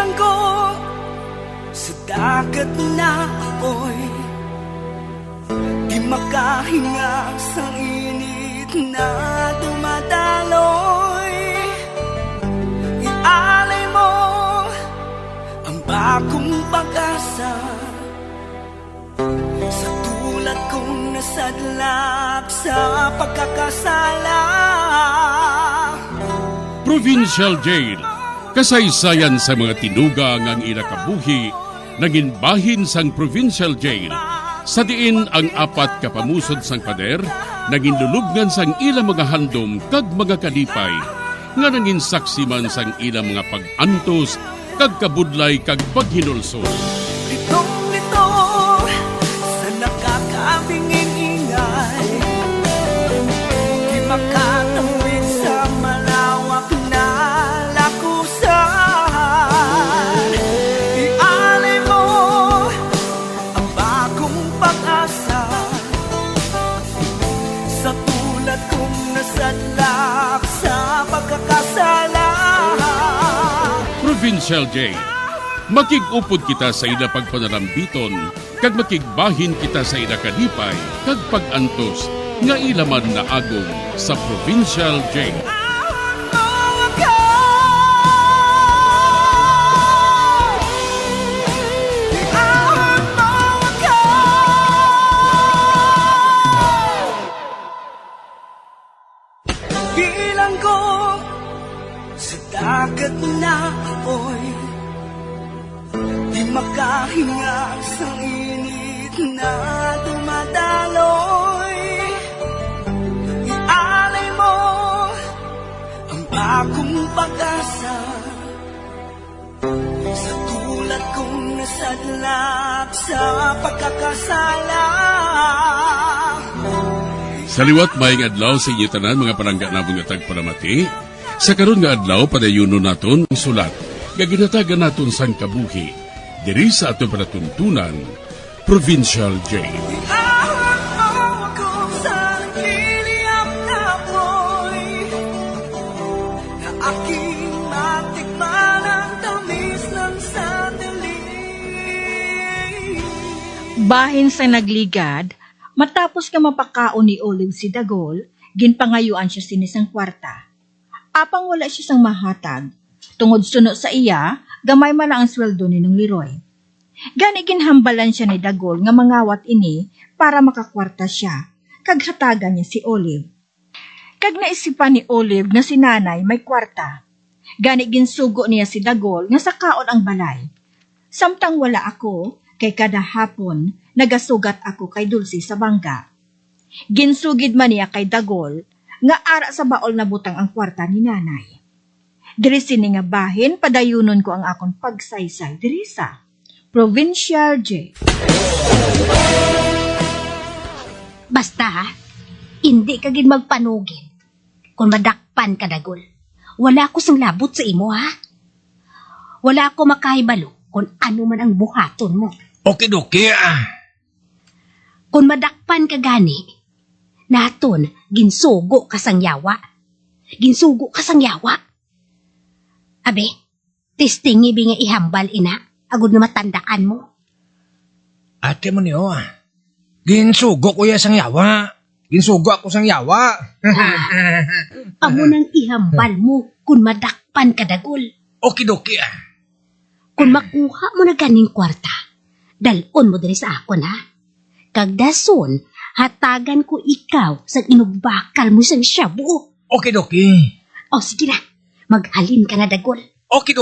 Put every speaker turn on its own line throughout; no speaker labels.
Bilang ko sa dagat na apoy, di makahinga sa init na dumadaloy. Ialay mo ang bagong pag-asa sa tulad kong nasadlak sa pagkakasala.
Provincial Jail, kasaysayan sa mga tinugang ang ilakabuhi, naging bahin sang Provincial Jail. Sa diin ang apat kapamusod sang pader, naging lulubngan sang ilang mga handom kag mga kalipay, nga naging saksi man sang ilang mga pag-antos, kag kabudlay kag paghinulsol.
Litong-lito sa nakakabingin ingay, di makatawid sa malawak na lakusan. Ialay mo ang bagong pag-asa sa tulad kong nasadlak sa pagkakasala.
Provincial Jail, makig-upod kita sa ila pagpanarambiton, kag makigbahin kita sa ila kalipay, kag pag-antos, nga ilaman na agong sa Provincial Jail.
Bilang ko sa dagat na apoy, di makahinga sa init na dumadaloy. Ialay mo ang bagong pag-asa sa tulad kong nasadlak sa pagkakasala.
Sa liwat maing adlaw sa inyo tanan mga palangga na mga tagparamati, sa karon nga adlaw padayuno naton ang sulat, nga ginatagan naton sang kabuhi, diri sa ato panatuntunan, Provincial Jail.
Ahon mo ako sa nagliliyap na apoy, na aking matikman ang tamis ng sandali.
Bahin sa nagligad, matapos nga mapakaon ni Olive si Dagol, ginpangayuan siya sinisang kwarta. Apang wala siya sang mahatag, tungod suno sa iya, gamay man ang sweldo ni nung Leroy. Gani ginhambalan siya ni Dagol nga mangawat ini para makakwarta siya, kag hatagan niya si Olive. Kag naisipan ni Olive nga si nanay may kwarta. Gani ginsugo niya si Dagol nga sakaon ang balay. Samtang wala ako, kay kada hapon, nagasugat ako kay Dulce sa bangga. Ginsugid man niya kay Dagol, nga ara sa baol na butang ang kwarta ni nanay. Diri sini nga bahin, padayunon ko ang akong pagsaysay diri sa Provincial Jail.
Basta, hindi ka gin magpanugin. Kung madakpan ka, Dagol, wala ko sang labot sa imo, ha? Wala ko makahibalo kung ano man ang buhaton mo.
Okay.
Kung madakpan ka gani, naton, ginsugo ka sang yawa. Ginsugo ka sang yawa. Abe, testingi bi nga ihambal ina, agud nga matandaan mo.
Ate mo niyo, ginsugo ko ya sang yawa. Ginsugo ako sang yawa.
Amo nang ihambal mo kung madakpan ka, Dagol.
Okay.
Kung makuha mo na ganing kwarta, dalon mo diri sa akon, ha? Kagdason, hatagan ko ikaw sa inugbakal mo sang shabu.
Okay.
O sige na, mag-alin ka na, Dagol.
Okay.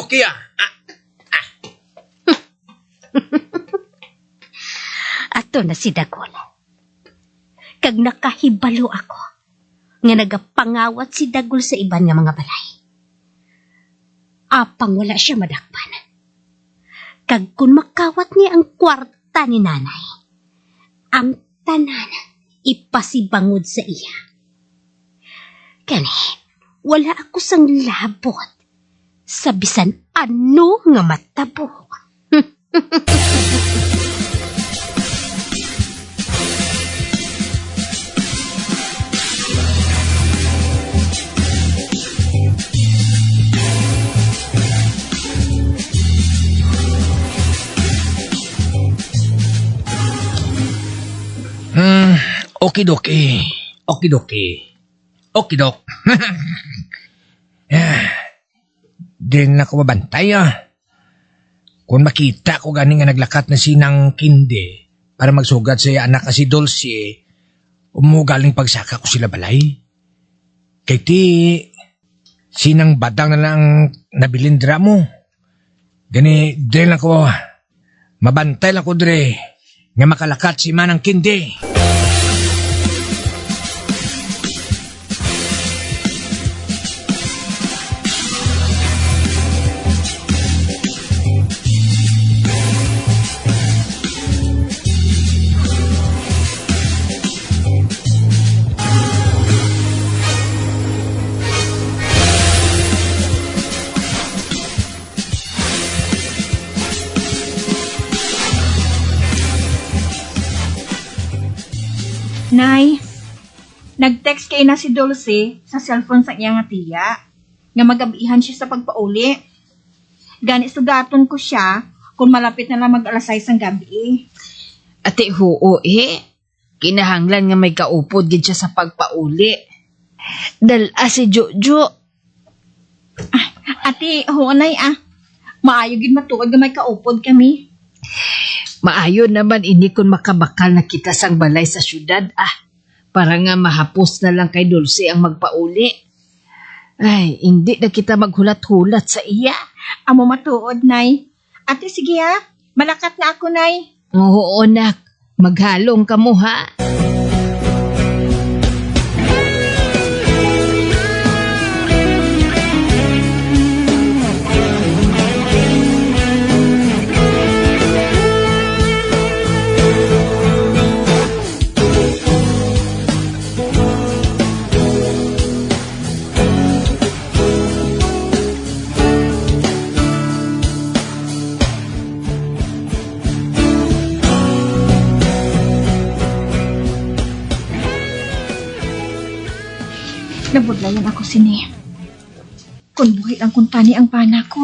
Ato na si Dagol. Kag nakahibalo ako, nga nagapangawat si Dagol sa iban nga mga balay. Apang wala siya madakpan. Kag kung makawat niya ang kwarta ni nanay, ang tanan ipasibangod sa iya. Kani, wala ako sang labot sa bisan ano nga matabo.
Okidoki. Okidoki. Okidok. Din na ko mabantay Kung makita ko gani nga naglakat na sinang kindi para magsugad sa iya anak na si Dulce, umugaling pagsaka ko sila balay. Kay ti, sinang badang na lang nabilindra mo. Gani, din lang ko, mabantay lang ko dire, nga makalakat si manang kindi.
Nay, nag-text kay na si Dulce sa cellphone sa iya nga tiya, nga magabihan siya sa pagpauli. Gani sugaton ko siya kung malapit na lang mag-alas 6 ang gabi.
Ate huo kinahanglan nga may kaupod gid siya sa pagpauli. Dala si Jojo.
Ate, nay maayo gid matuod nga may kaupod kami.
Maayo naman ini kung makabakal na kita sang balay sa syudad para nga mahapos na lang kay Dulce ang magpauli. Ay, hindi na kita maghulat-hulat sa iya.
Amo matuod, nay. Ate, sige malakat na ako, nay.
Oo, nak. Maghalong ka mo, ha?
Nabudlayan ako sini. Kung buhit ang kuntani ang pana ko.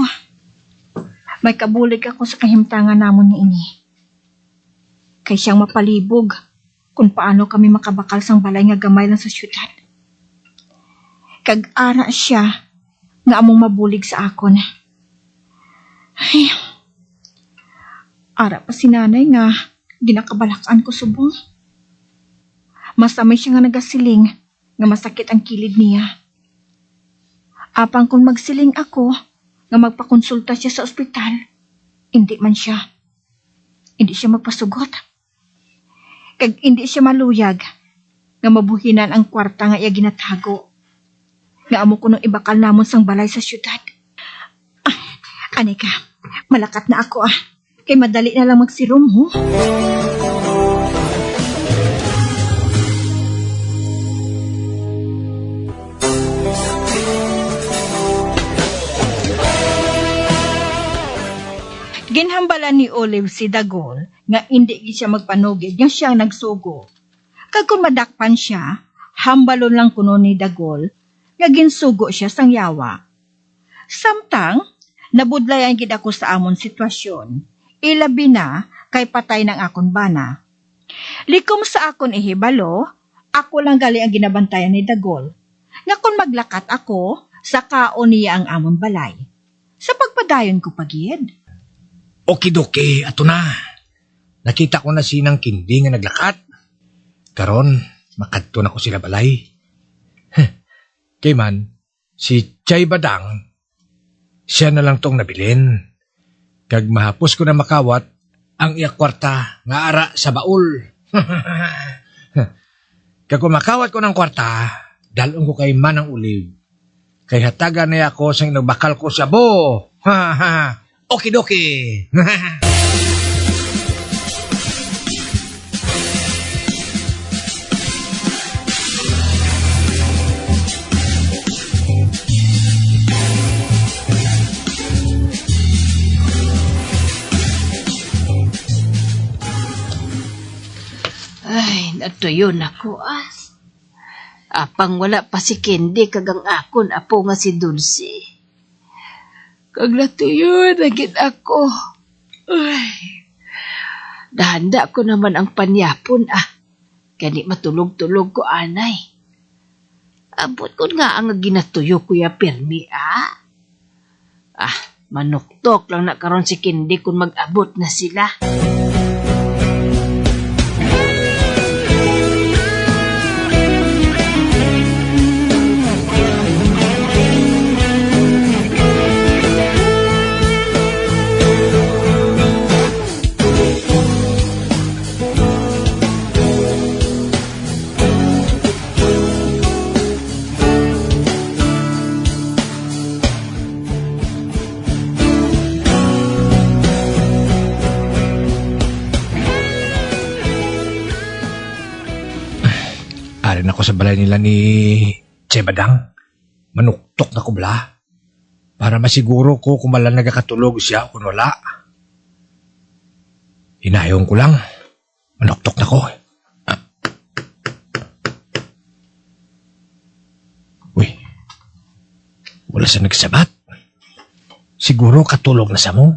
May kabulig ako sa kahimtangan namon ni ini. Kay siyang mapalibog kung paano kami makabakal sang balay nga gamay lang sa syudad. Kag-ara siya nga among mabulig sa akon. Ay, ara pa si nanay nga ginakabalakan ko subong. Masamay siya nga nagasiling nga masakit ang kilid niya. Apang kung magsiling ako nga magpakonsulta siya sa ospital, hindi man siya. Hindi siya magpasugot. Kag hindi siya maluyag nga mabuhinan ang kwarta nga iya ginatago. Nga amo ko nung ibakal namon sang balay sa syudad. Anika, malakat na ako kay madali na lang magsirum ho. Ginhambalan ni Olive si Dagol nga hindi siya magpanugid nga siya nagsugo. Kag kung madakpan siya, hambalon lang kuno ni Dagol nga ginsugo siya sang yawa. Samtang, nabudlayan gid ako sa amon sitwasyon. Ilabi na kay patay ng akon bana. Likom sa akon ihibalo, ako lang gali ang ginabantayan ni Dagol. Nga kung maglakat ako, sa kaon niya ang amon balay. Sa pagpadayon ko pagid.
Okidoki, ato na. Nakita ko na sinang kindi nga naglakat. Karon, makadto na ko sila balay. Kay man, si Chay Badang, siya na lang tong nabilin. Kag mahapos ko na makawat ang iya kwarta nga ara sa baul. Kag kung makawat ko ng kwarta, dalong ko kay Manang Olive. Kay hatagan na ako sa inubakal ko sa bo. Okidoki.
Ay, natuyo na ko Apang wala pa si Kendi kagang akon apo nga si Dulce. Kag natuyo na gid ako. Ay, dahanda ko naman ang panyapon Kani matulog-tulog ko, anay. Abot ko nga ang ginatuyo, Kuya Pirmi, manuktok lang na karon si Kindi kung mag-abot na sila.
Arin ako sa balay nila ni Chebadang. Manuktok na ko bala. Para masiguro ko kung malang nagkakatulog siya o kung wala. Hinayong ko lang. Manuktok na ko. Uy. Wala sa nagsabat. Siguro katulog na sa mo.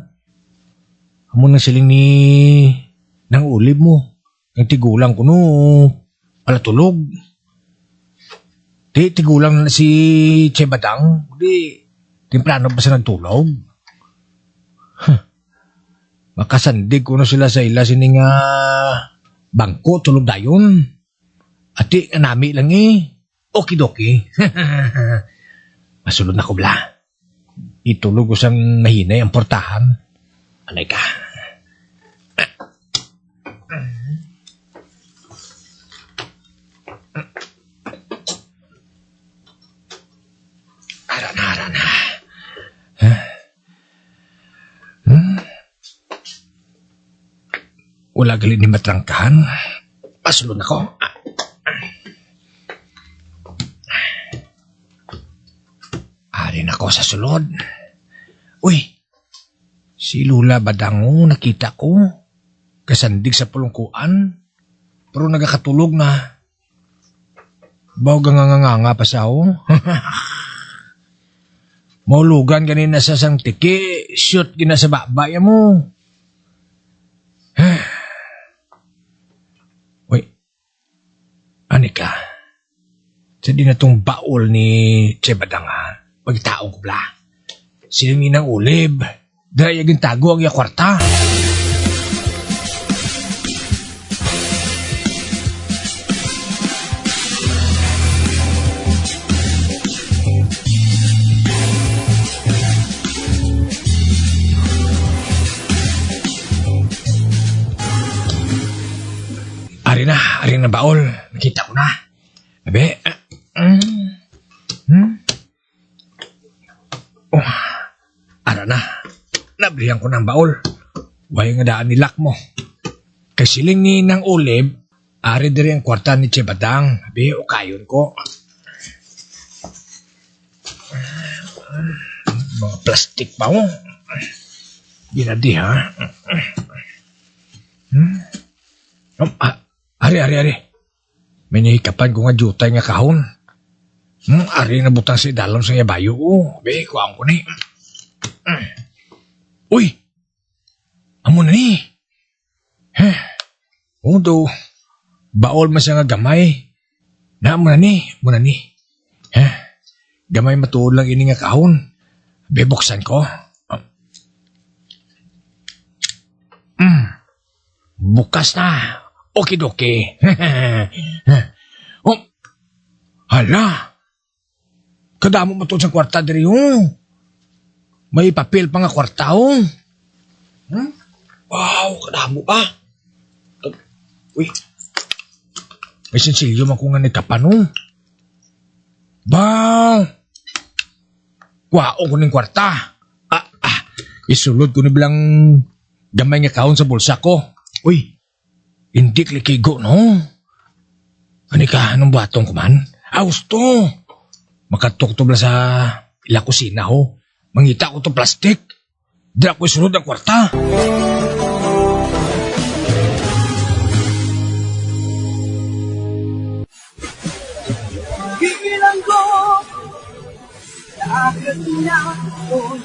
Amo nang siling ni nang ulib mo. Ang tigulang ko no. Wala tulog. Di, tigulang na si Chebadang. Di, timplano ba sa nagtulog? Makasandig ko na sila sa ila sining bangko, tulog dayon. Ati, nami lang Okidoki. Masulod na ko bla. Itulog ko sang mahinay ang portahan. Anay ka. Arana. Wala galit ni matrangkahan. Pasulod ako. Arin ako sa sulod. Uy, si Lula Badango nakita ko. Kasandig sa pulungkuan. Pero nagkakatulog na. Bawag nga pa sa ako. Maulugan ganina sa sang tiki, shoot gina sa babaya mo. Uy, anika, sa di na tong baol ni Chebadang pagtaong ko bla. Silingin ng ulib, dahil tago ang yakwarta. Ari na baol. Nakita ko na. Abe. Ara na. Nablihan ko ng baol. Huwag nga daan nilak mo. Kasi siling ni ng ulib, ari diri ang kwarta ni Chebadang. Abe, o kayon ko. Mga plastik pa mo. Ginadi ha. Ari. May nahikapan ko nga jutay nga kahon. Ari na butang si dalon sa yabayo ko. Be, kuhaan ko ni. Uy! Amo na ni. Do. Baol man siya nga gamay. Na, mo na ni. Gamay matuod lang ini nga kahon. Be, buksan ko. Bukas na. Okidoki. Hala. Kadamo mo to sa kwarta diri May papel pa nga kwarta Wow, kadamo pa. Uy. May sensilyo man ko nga nagkapan Wow. Kwao ko ng kwarta. Isulod ko ni bilang gamay nga kahon sa bulsa ko. Uy. Hindi klikigo, no? Ano ka, anong batong kuman? Gusto. Makatok to sa ila kusina Mangita ko to plastik. Di ako isunod ang kwarta.
Bilang ko na agad na ako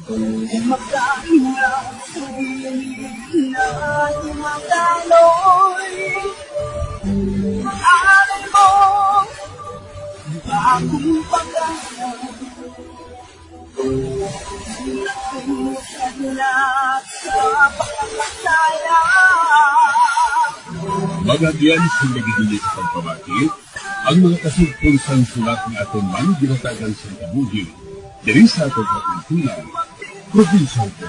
kung magkahinga, sabihin na tumagdaloy aking pagkakas. Nagsalat sa pagkakasala.
Mga diyan sa nagigilit sa pagpabati, ang mga kasugpunsang sulat ng aton man ginatagan sa kabuhi, diri sa atong kapuntunan, probinsya ko.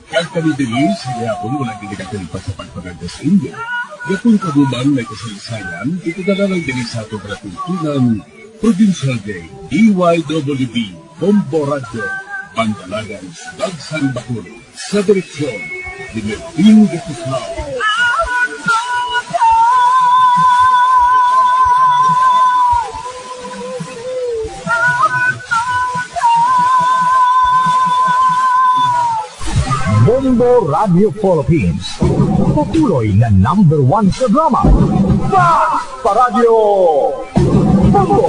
Kag kami diri sa gihapon wala ginikatin pa sa pagpaganda sa inyo. Gatong kaguban may kasaysayan, ito na lang diri sa atong kapuntunan, Provincial Day, DYWB, Bombo Radio, Bandalagan, Dagsang Bakulo, sa direksyon, Dimerting Gatuslao.
Bombo Radio Philippines. Patuloy na #1 sa drama. Pa Radio Bombo!